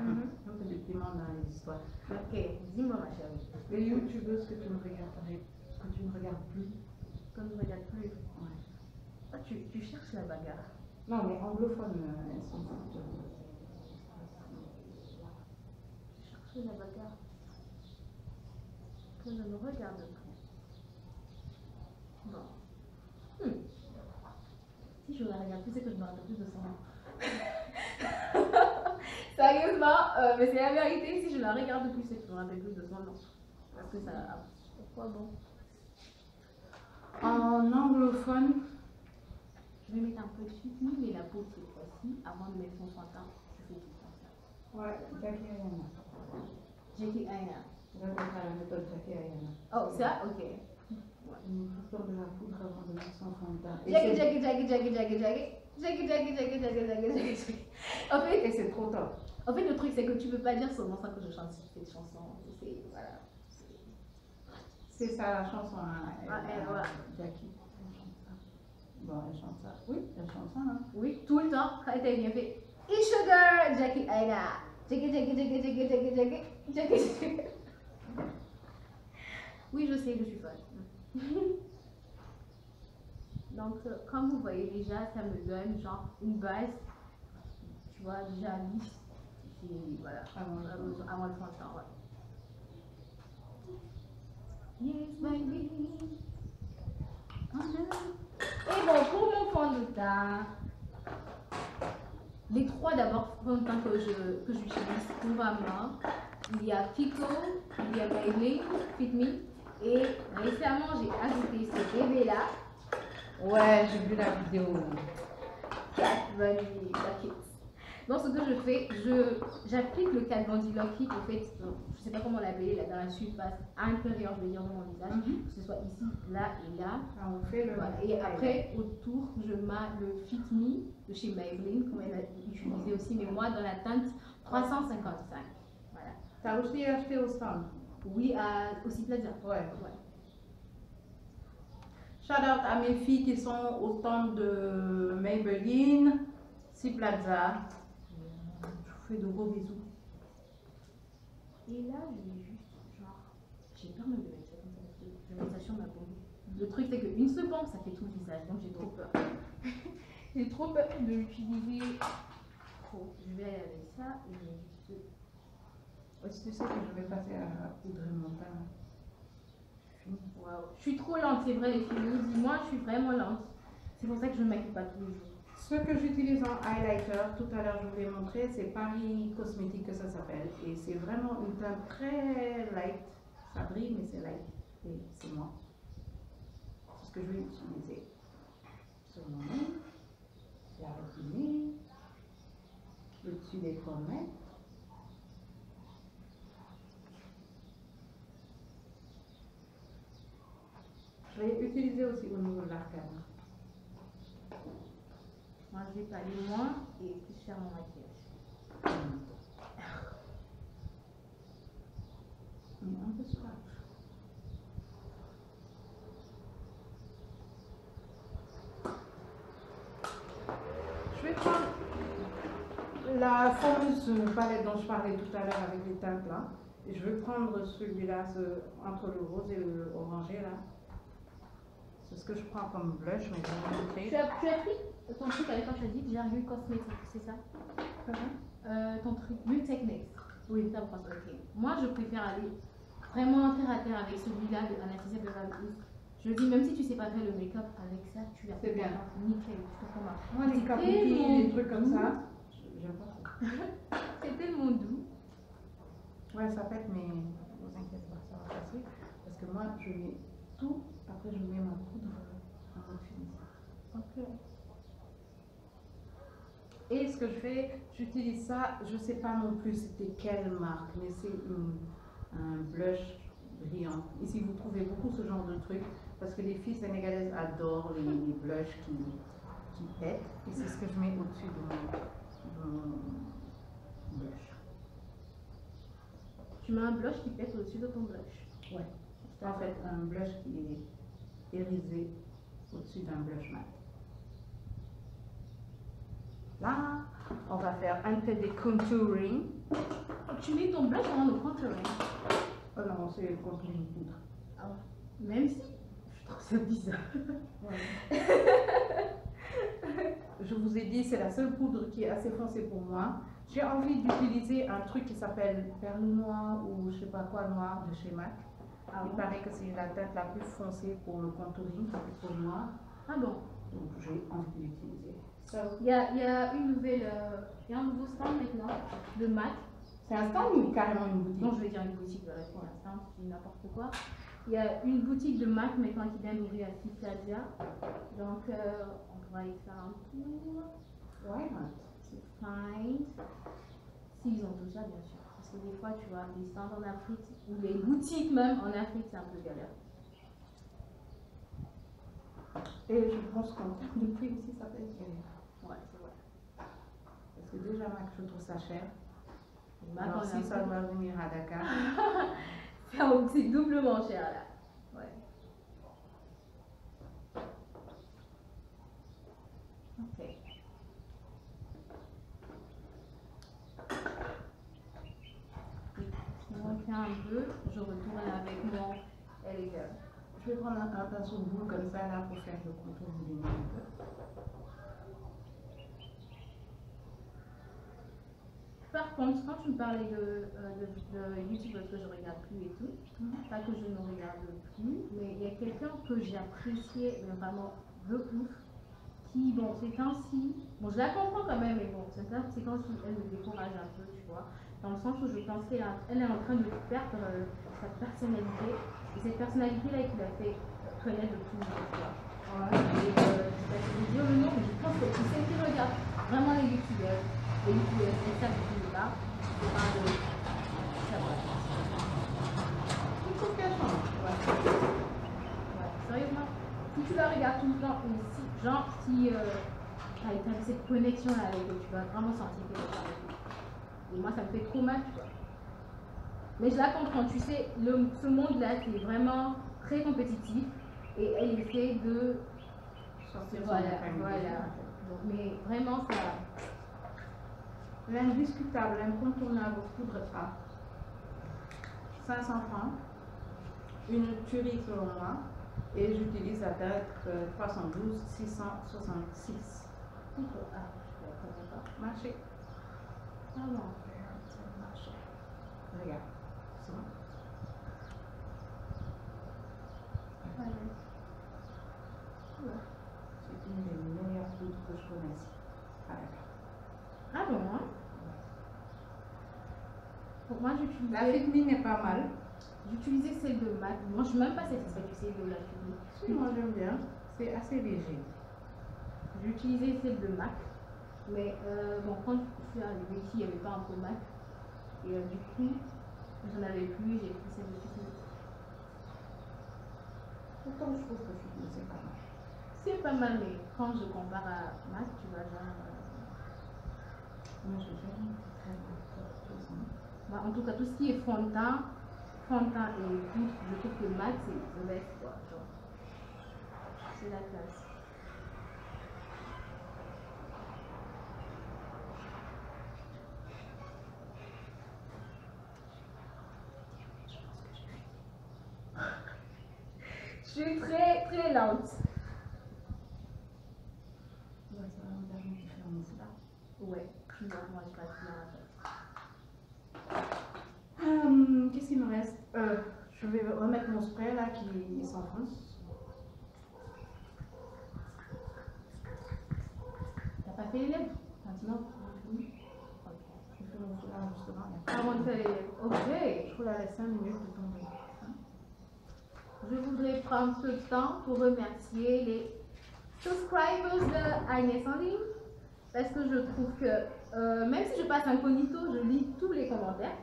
Un peu de piment dans les histoires. Ok, dis-moi ma chérie. Les youtubeuses que tu ne regardes plus. Quand je ne regarde plus. Ouais. Ah, tu cherches la bagarre. Non, mais anglophones, elles sont toutes. Je cherche la bagarre. Que je ne regarde plus. Bon. Si je la regarde plus, c'est que je me rappelle plus de son nom. Sérieusement, mais c'est la vérité. Si je la regarde plus, c'est que je me rappelle plus de son nom. Parce que ça. Pourquoi bon? En anglophone, Je vais mettre un peu de suite, mais la peau cette fois-ci, avant de mettre son soin teint, je fais tout comme ça. ouais, Jackie Ayana. Jackie Aina. Je vais mettre à la méthode Jackie Ayana. Oh, ça, ok. Une histoire de la poudre avant de mettre son fond de teint. Et Jackie, c'est- Jackie, Jackie, Jackie, Jackie, Jackie. Jackie, Jackie, Jackie, Jackie, Jackie, Jackie. Et c'est trop tard. En fait, le truc, c'est que tu peux pas dire seulement ça que je chante cette chanson. C'est, voilà. C'est ça la chanson, hein. Elle, ouais. Jackie. Elle chante ça. Bon, elle chante ça. Oui, elle chante ça, hein. Oui, tout le temps, quand elle était bien fait. It's sugar, Jackie Aina. Jackie, Jackie, Jackie, Jackie, Jackie, Jackie, Jackie, Jackie. Oui, je sais, je suis folle. Donc, comme vous voyez déjà, ça me donne genre une base, tu vois, déjà lisse. Et voilà, avant le fond de teint, ouais. Yes, baby. Et bon, pour mon fond de teint, les trois d'abord fonds de teint que j'utilise couramment, il y a Kiko, il y a Maybelline, Fit Me, et récemment j'ai ajouté ce bébé-là, Ouais, j'ai vu la vidéo. Kat Von D Lock-It. Donc ce que je fais, j'applique le Kat Von D Lock-It, en fait, je sais pas comment l'appeler, là dans la surface inférieure, je veux dire, de mon visage, que ce soit ici, là et là. Ah, on fait le. Voilà. Et après, autour, je mets le Fit Me de chez Maybelline, comme elle a utilisé aussi, mais moi dans la teinte 355. Voilà. T'as aussi acheté au stand. Oui, au Site Plaza. Ouais. Ouais. Shout out à mes filles qui sont au stand de Maybelline, Ciplaza. Je vous fais de gros bisous. Et là, je vais juste, genre, j'ai peur même de mettre ça comme ça, parce que je mets ça sur ma peau. Le truc, c'est qu'une seule pompe, ça fait tout le visage, donc j'ai trop peur. J'ai trop peur de l'utiliser trop. Je vais aller avec ça et je vais juste. Aussi, tu sais que je vais passer à poudrer mon teint. Waouh. Je suis trop lente, c'est vrai, les filles. Moi, je suis vraiment lente. C'est pour ça que je ne me maquille pas tous les jours. Ce que j'utilise en highlighter, tout à l'heure je vous l'ai montré, c'est Paris Cosmétique que ça s'appelle. Et c'est vraiment une teinte très light. Ça brille, mais c'est light. Et c'est moi. C'est ce que je vais utiliser sur mon nez, la retenue, au-dessus des pommettes. Je vais utiliser aussi au niveau de l'arcade. Moi, je vais parler moins et plus faire mon maquillage. Un peu scratch. Je vais prendre la fameuse palette dont je parlais tout à l'heure avec les teintes là. Et je vais prendre celui-là entre le rose et le orangé là. C'est ce que je prends comme blush, mais je vais vous montrer. Tu as pris ton truc avec quand tu as dit déjà Real Cosmetics, c'est ça? Ton truc, Real Techniques. Oui, ça me passe, ok. Moi, je préfère aller vraiment terre à terre avec celui-là de Anastasia Beverly Hills. Je dis, même si tu sais pas faire le make-up avec ça, tu as C'est bien. Nickel, tu fais comment? Moi, les capouilles, les trucs comme ça, j'aime pas trop. C'est tellement doux. Ouais, ça pète, mais vous inquiétez pas, ça va passer. Parce que moi, je mets tout, après je mets ma poudre en mode finition. Ok. Et ce que je fais, j'utilise ça, je sais pas non plus c'était quelle marque, mais c'est un blush brillant. Ici, vous trouvez beaucoup ce genre de truc, parce que les filles sénégalaises adorent les blushs qui pètent. Et c'est ce que je mets au-dessus de mon blush. Tu mets un blush qui pète au-dessus de ton blush. Ouais. C'est en fait un blush qui est irisé au-dessus d'un blush mat. Là, on va faire un peu de contouring. Tu mets ton blush dans le contouring. Oh non, c'est le contouring poudre. Ah ouais. Même si je trouve ça bizarre. Ouais. Je vous ai dit, c'est la seule poudre qui est assez foncée pour moi. J'ai envie d'utiliser un truc qui s'appelle perle noir ou je sais pas quoi noir de chez MAC. Ah Il bon? paraît que c'est la teinte la plus foncée pour le contouring, pour moi. Ah bon? Donc j'ai envie de l'utiliser. Il y a une nouvelle, il y a un nouveau stand maintenant de MAC. C'est un stand ou carrément une boutique? Non, je vais dire une boutique, voilà, pour l'instant, c'est n'importe quoi. Il y a une boutique de MAC maintenant qui vient d'ouvrir à Citladia. Donc, on va y faire un tour. Ouais, C'est fine. S'ils ont tout ça, bien sûr. Parce que des fois, tu vois, des stands en Afrique, ou les boutiques même en Afrique, c'est un peu galère. et je pense qu'en termes de prix aussi, ça peut être galère. Ouais, c'est vrai. Parce que déjà, MAC, je trouve ça cher. MAC, Alors on si a ça va venir à Dakar, c'est doublement cher là. Ouais. Ok. Je refais un peu, je retourne avec mon Elegant. je vais prendre un pinceau bleu comme ça là pour faire le contour du nez un peu. Par contre, quand tu me parlais de YouTube, parce que je regarde plus et tout, pas que je ne regarde plus, mais il y a quelqu'un que j'ai apprécié, mais vraiment de ouf, qui, bon, ces temps-ci, bon, je la comprends quand même, mais bon, ces temps-ci, elle me décourage un peu, tu vois, dans le sens où je pense qu'elle est en train de perdre sa personnalité, et cette personnalité-là qui l'a fait connaître de plus en plus, tu vois. Ouais. Et je sais pas si je vais dire le nom, mais je pense que tous ceux qui regardent vraiment les youtubeurs, elles savent de qui je parle, je parle de Sabrina. Il faut qu'elle change. Ouais, sérieusement, si tu la regardes tout le temps, et si, genre, si tu as cette connexion-là avec elle, tu vas vraiment sentir qu'elle est avec toi. Et moi, ça me fait trop mal, tu vois. Mais je la comprends, tu sais, ce monde-là, c'est vraiment très compétitif, et elle essaie de Sortir son voilà, épingle du voilà. jeu, en fait. Donc, mais vraiment, ça. L'indiscutable, l'incontournable poudre A. 500 francs. Une tuerie selon moi. Et j'utilise la date 312 666. Poudre A, je ne connais pas. Marché. Ah bon. Marché. Regarde. Ça. Ouais. C'est une des meilleures poudres que je connaisse. Ah bon, hein? Pour moi, La Fitmi n'est pas mal. j'utilisais celle de MAC. Moi, je suis même pas satisfaite du celle de la Fitmi. Si, moi j'aime bien. C'est assez léger. J'ai utilisé celle de MAC. Mais bon, quand je suis arrivée ici, il n'y avait pas un peu MAC. Et du coup, j'en avais plus. J'ai pris celle de Fitmi. Pourtant, je trouve que Fitmi, c'est pas mal. C'est pas mal, mais quand je compare à MAC, tu vois, genre. Moi, j'ai jamais été très bonne. Bah, en tout cas, tout ce qui est fond de teint et tout, je trouve que MAC, c'est le best, quoi. Genre. C'est la classe. Je suis très très lente. Ouais, c'est vraiment la différence là. Ouais, moi je passe bien en fait. Qu'est-ce qu'il me reste? Je vais remettre mon spray là qui s'enfonce. T'as pas fait les lèvres? Non. Ok. Je fais mon foulard justement. Avant de faire les lèvres. Ok. Je vous la laisse 5 minutes de tomber. Je voudrais prendre ce temps pour remercier les subscribers de Agnès en ligne. Parce que je trouve que même si je passe incognito, je lis tous les commentaires.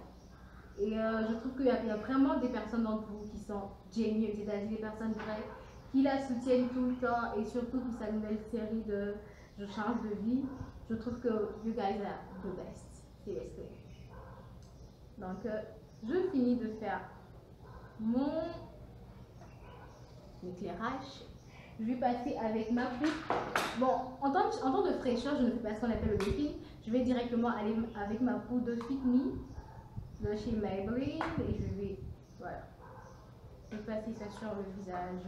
Et je trouve qu'il y a vraiment des personnes d'entre vous qui sont géniales, c'est-à-dire des personnes vraies, qui la soutiennent tout le temps et surtout pour sa nouvelle série de Je change de vie. Je trouve que you guys are the best, seriously. Donc, je finis de faire mon éclairage. Je vais passer avec ma coupe. Bon, en temps de fraîcheur, je ne fais pas ce qu'on appelle le baking, je vais directement aller avec ma poudre Fit Me de chez Maybelline et je vais, voilà, je vais passer ça sur le visage.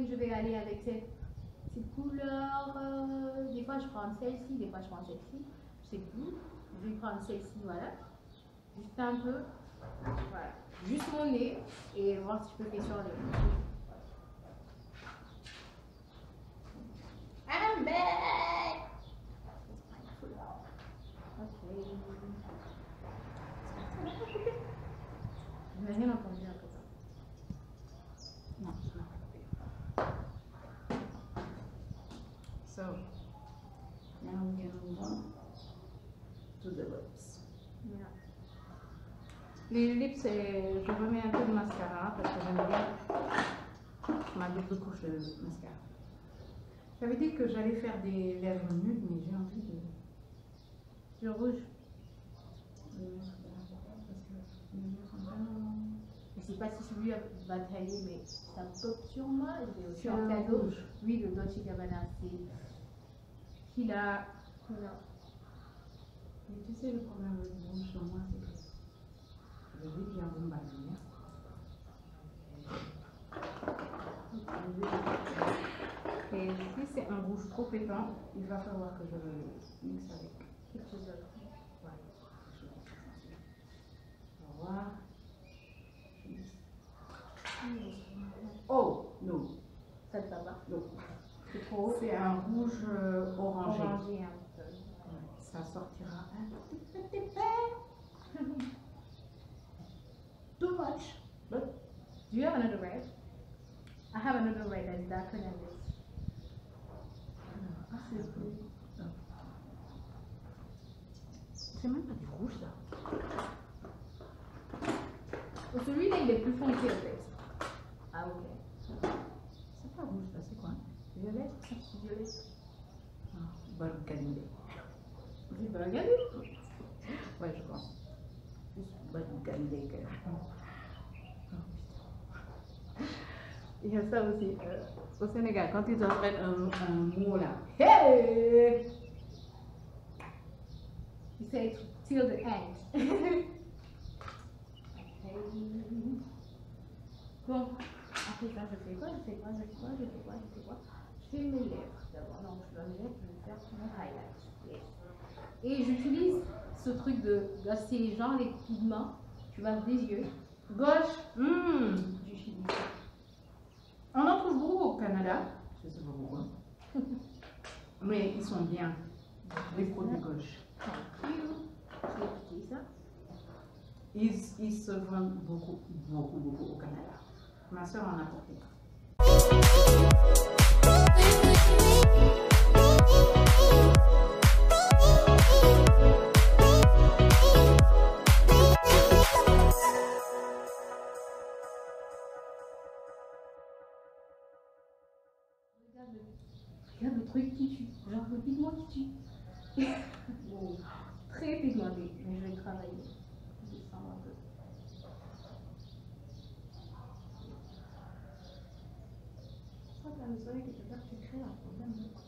Je vais aller avec cette couleur. Des fois je prends celle-ci, des fois je prends celle-ci. Je sais plus. Je vais prendre celle-ci, voilà. Juste un peu. Voilà. Juste mon nez et voir si je peux faire sur le. I'm back! Ok. Je n'ai rien entendu après ça. Non, je l'ai pas. So, now we're gonna move on to the lips. Yeah. Les lips, je remets un peu de mascara parce que j'aime bien ma double couche de mascara. J'avais dit que j'allais faire des lèvres nudes, mais j'ai envie de Le rouge. mettre de la parce que mes yeux sont vraiment... Je sais pas si celui va tailler, mais ça pop sur moi. Je vais aussi Sur en le cadeau. rouge. Oui, le Dolce Gabbana, c'est Qu'il a... voilà. Mais tu sais, le problème avec le rouge sur moi, c'est que je vais bien vous m'habiller. Et si c'est un rouge trop pétant, il va falloir que je le mixe avec Quelque chose d'autre. ouais, quelque chose d'essentiel. On va voir. Oh, non, Ça te va pas? non. C'est trop C'est un rouge orangé. orangé un peu. Ouais, ça sortira un petit peu. Too much. But Do you have another red? I have another red that's darker than this. ah, c'est même pas du rouge ça. Oh, celui-là, il est plus foncé en fait. Ah, ok. C'est pas rouge ça, c'est quoi? Violet? Violet. Ah, Burgundy. C'est pas regardé. Ouais, je pense. Plus Burgundy que. Il y a ça aussi. Au Sénégal, quand ils apprennent un mot là. Hey! You say it till the end. Okay. Bon, après ça, je fais quoi? Je fais mes lèvres d'abord. Non, je dois mes lèvres, je vais faire mon highlight. Yes. Et j'utilise ce truc de c'est genre les pigments, tu vois, des yeux, Gauche. du Chili. On en trouve beaucoup au Canada. Je sais pas pourquoi. Mais ils sont bien. Les produits gauche. Thank you. Je vais appliquer ça. Ils se vendent beaucoup au Canada. Ma soeur en a porté. Regarde le truc qui tue, genre le pigment qui tue. Bon, très pigmenté, mais je vais travailler. Je vais descendre un peu.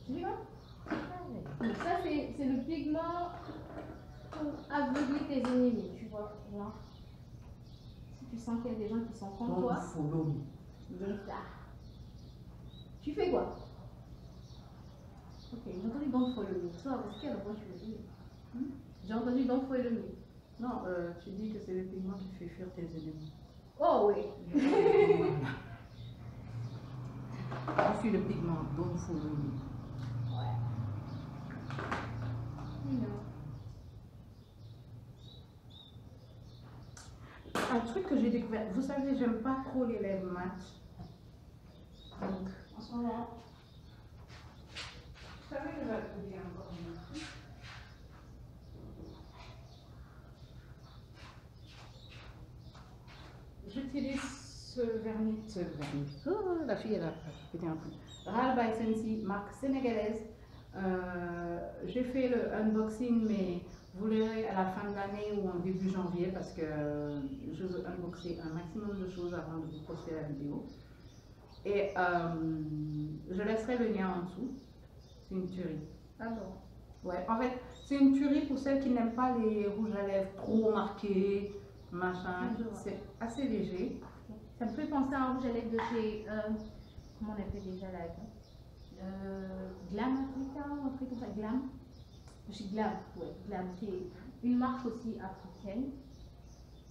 Tu vois? Donc ça c'est le pigment pour aveugler tes ennemis, tu vois, genre. Si tu sens qu'il y a des gens qui sont contre toi, follow me. c'est ça. Tu fais quoi? Ok, j'ai entendu don't follow me. Toi, parce qu'à la fois tu veux dire. J'ai entendu don't follow me. Non, tu dis que c'est le pigment qui fait fuir tes ennemis. Oh oui. Je suis le pigment, don't follow me. Ouais. Non. un truc que j'ai découvert. Vous savez, j'aime pas trop les lèvres mat. Donc, en ce moment, vous savez, je vais vous dire encore une chose. J'utilise ce vernis, oh, la fille est là, pété un peu. Ral by Sensi, marque sénégalaise. J'ai fait le unboxing, mais vous verrez à la fin de l'année ou en début janvier parce que je veux unboxer un maximum de choses avant de vous poster la vidéo. Et je laisserai le lien en dessous. C'est une tuerie. Ah bon? Ouais, en fait, c'est une tuerie pour celles qui n'aiment pas les rouges à lèvres trop marqués, machin. C'est assez léger. Ça me fait penser à un rouge à lèvres de chez. Comment on appelle déjà là? Glam Africa, un truc comme ça. Glam. Chez Glam, ouais. Glam, qui est une marque aussi africaine.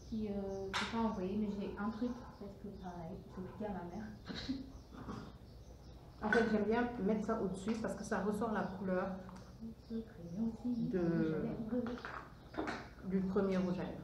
Qui, je n'ai pas envoyé, mais j'ai un truc presque pareil. J'ai piqué à ma mère. En fait, j'aime bien mettre ça au-dessus parce que ça ressort la couleur du premier rouge à lèvres.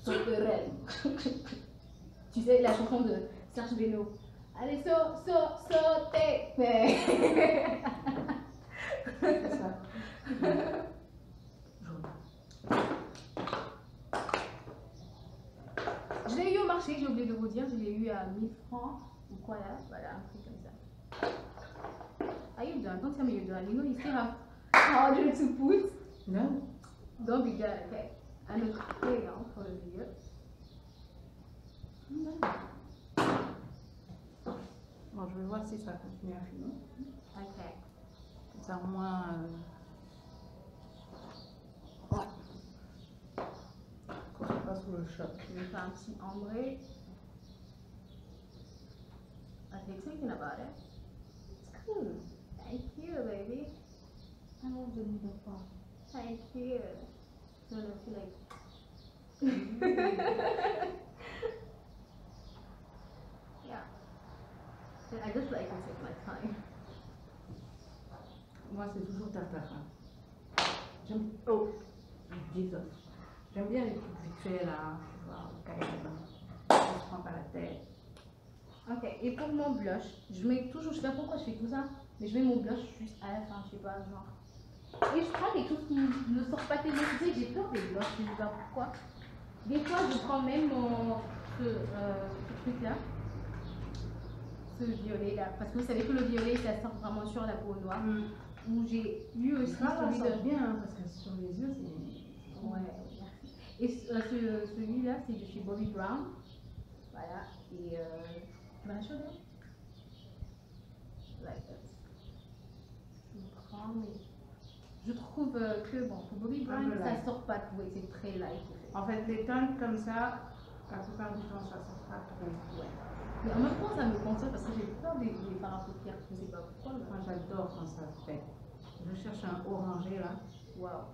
Sauterelle. Tu sais la chanson de Serge Beno. Allez, sautez. C'est ça. Je l'ai eu au marché, j'ai oublié de vous dire, je l'ai eu à 1000 francs ou quoi là, voilà, un truc comme ça. Are you done? Don't tell me you're done. You know you still have harder to put. No. Don't be done, okay? Un autre crayon pour le milieu. Bon, je vais voir si ça continue à finir. Ok. Comme ça, au moins. Ouais. Qu'on soit pas sous le choc. Je vais faire un petit ombré. Okay, thinking about it. It's cool. Thank you, baby. I love the middle part. Thank you. So I feel like. Yeah. I just like to take my time. Moi, c'est toujours tartare. J'aime. Oh, Jesus. J'aime bien les trucs vite fait là. Tu vois, au cahier de bain. Je prends pas la tête. Ok, et pour mon blush, je mets toujours, je sais pas pourquoi je fais tout ça, mais je mets mon blush juste à la fin, je sais pas, genre. Et je prends quelque chose qui ne sort pas tellement, tu sais, j'ai peur des blushs, je sais pas pourquoi. Des fois, je prends même ce truc là, ce violet là, parce que vous savez que le violet, ça sort vraiment sur la peau noire. Où j'ai eu aussi celui de... bien, hein, parce que sur les yeux, c'est... Ouais, merci. Et celui-là, c'est de chez Bobbi Brown. Voilà, et tu vas la chauffer? Like that. Je prends, mais je trouve que, bon, pour Bobbi Brown, ça sort pas trop, et c'est très light. En fait, les teintes comme ça, la plupart du temps, ça sort pas trop. Ouais. Mais en même temps, ça me concerne parce que j'ai peur des fards à paupières, je sais pas pourquoi. Moi, j'adore quand ça se fait. Je cherche un orangé là. Waouh.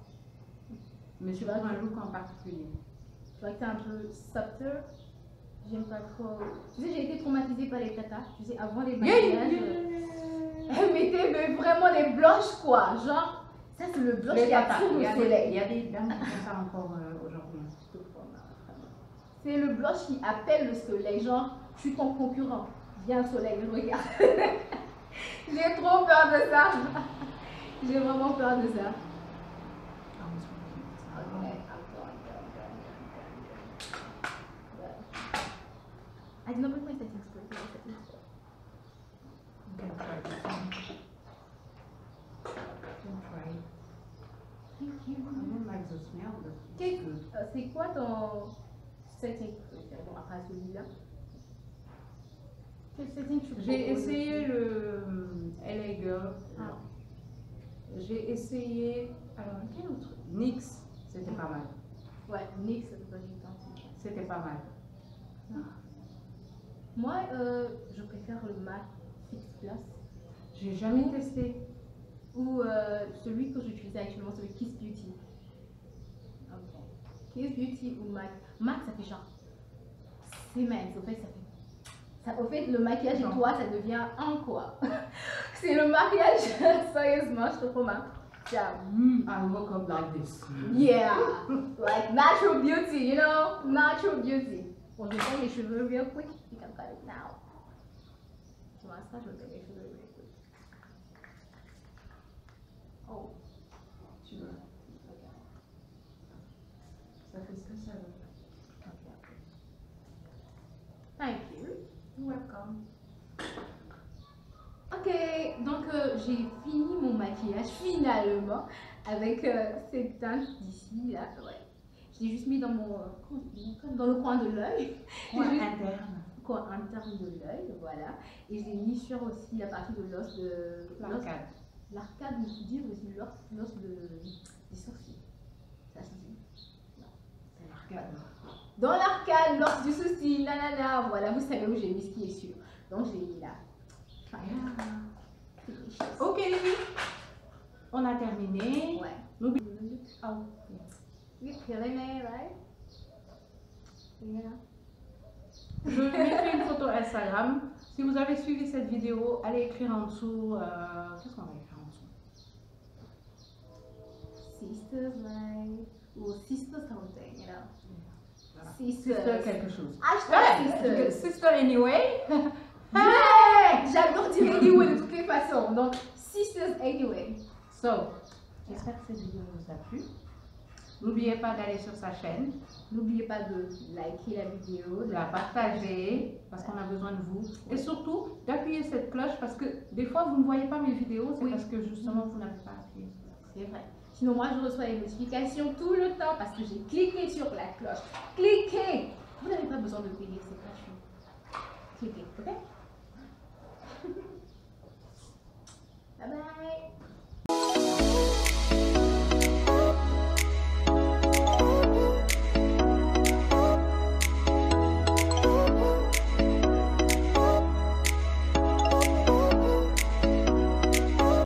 Mais c'est pour un look en particulier. Tu vois que c'est un peu subtle. J'aime pas trop. Tu sais, j'ai été traumatisée par les tatas. Tu sais, avant les mariages, elles mettaient mais vraiment les blushs quoi. Genre, ça c'est le blush qui attire le soleil. Il y a des dames qui font ça encore aujourd'hui. C'est le blush qui appelle le soleil. Genre, je suis ton concurrent. Viens soleil, regarde. J'ai trop peur de ça. J'ai vraiment peur de ça. I did not bring my setting spray. You can try this one. You can try it. Thank you. I don't like the smell, but it's good. C'est quoi ton setting spray? Bon, après celui-là. Quel setting tu proposes? J'ai essayé le LA Girl. Ah. J'ai essayé. Alors, quel autre? NYX, c'était pas mal. Ouais, NYX, ça peut pas du temps. C'était pas mal. Moi, je préfère le MAC Fix Plus J'ai jamais testé. ou celui que j'utilise actuellement, c'est le Kiss Beauty. Ok. Kiss Beauty ou MAC. MAC, ça fait genre. C'est mince, au fait, ça fait. Ça, au fait, le maquillage et toi, ça devient un quoi. C'est le maquillage, sérieusement, je te promets. I woke up like this. Yeah, like natural beauty, you know, natural beauty. Bon, je vais faire les cheveux real quick. You can cut it now. Tu vois ça, je vais faire les cheveux real quick. Oh, Tu veux. ok. Ça fait ce que ça veut. Ok. Thank you. You're welcome. Ok, donc j'ai fini mon maquillage finalement avec cette teinte d'ici là. Ouais. Je l'ai juste mis dans mon dans le coin de l'œil. Coin Juste- interne. Coin interne de l'œil, voilà. Et je l'ai mis sur aussi la partie de l'os de L'arcade. l'arcade, on peut dire aussi l'os des sourcils. Ça se dit. Non, c'est l'arcade. Dans l'arcade, l'os du sourcil, nanana. Voilà, vous savez où j'ai mis ce qui est sûr. Donc je l'ai mis là. Ok, les filles. On a terminé. Ouais. N'oublie oh. You're killing me, right? Yeah. Je mettrai une photo Instagram. Si vous avez suivi cette vidéo, allez écrire en dessous. Qu'est-ce qu'on va écrire en dessous? Sisters like or sister something, you know. Voilà. Sisters. Sister quelque chose. Hashtag Ouais, sisters. sister anyway. Yeah! J'adore dire anyway de toutes les façons. Donc, sisters anyway. So, j'espère que cette vidéo vous a plu. N'oubliez pas d'aller sur sa chaîne, N'oubliez pas de liker la vidéo, de la partager parce qu'on a besoin de vous. Et surtout, d'appuyer cette cloche parce que des fois vous ne voyez pas mes vidéos, c'est Oui. parce que justement vous n'avez pas appuyé. C'est vrai. Sinon, moi, je reçois les notifications tout le temps parce que j'ai cliqué sur la cloche. Cliquez! Vous n'avez pas besoin de payer, c'est gratuit. Cliquez, ok? Bye bye!